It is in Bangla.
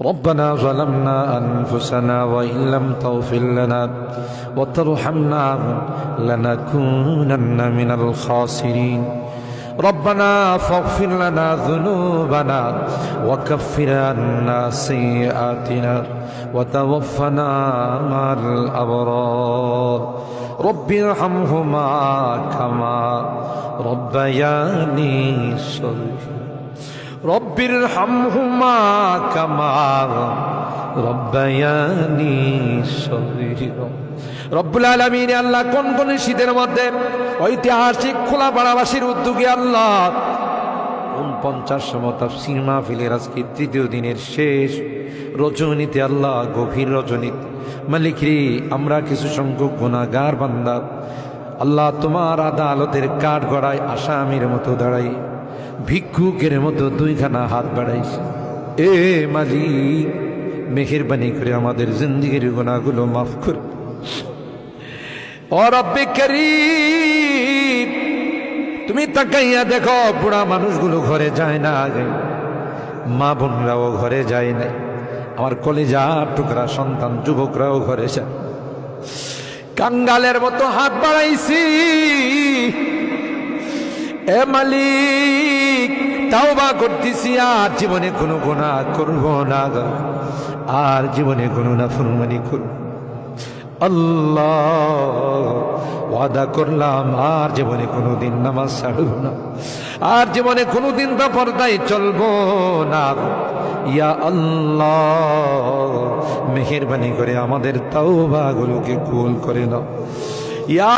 ربنا ظلمنا أنفسنا وإن لم تغفر لنا وترحمنا لنكونن من الخاسرين ربنا فاغفر لنا ذنوبنا وكفر عنا سيئاتنا وتوفنا مع الأبرار رب ارحمهما كما ربياني صغيرا رب ارحمهما كما ربياني صغيرا রব্বুল আলামিন আল্লাহ কোন শীতের মধ্যে ঐতিহাসিক খোলাপাড়াবাসীর উদ্যোগে আল্লাহ 49তম তাফসীর মাহফিলের আজকে তৃতীয় দিনের শেষ রজনীতে আল্লাহ গভীর রজনীতে মালিক রে আমরা কিছু সংখ্যক গুনাহগার বান্দা আল্লাহ তোমার আদালতের কাঠগড়ায় আসামির মতো দাঁড়াই ভিক্ষুকের মতো দুইখানা হাত বাড়াইছি এ মালিক মেহেরবানি করে আমাদের জিন্দেগির গুনাহগুলো মাফ কর ও রব্বে করিম তুমি তাকাইয়া দেখো বুড়া মানুষগুলো ঘরে যায় না আগে মা বোনরাও ঘরে যায় না আমার কলিজার টুকরা সন্তান যুবকরাও ঘরে যায় কাঙ্গালের মতো হাত বাড়াইছি এ মালিক তাওবা করতেছি আর জীবনে কোনো গুনাহ করব না আর জীবনে কোনো নাফরমানি করব আল্লাহ ওয়াদা করলাম আর জীবনে কোনোদিন নামাজ ছাড়ব না আর জীবনে কোনোদিন বেপরদায় চলবো না ইয়া আল্লাহ মেহেরবানি করে আমাদের তাওবাগুলোকে কবুল করে নাও ইয়া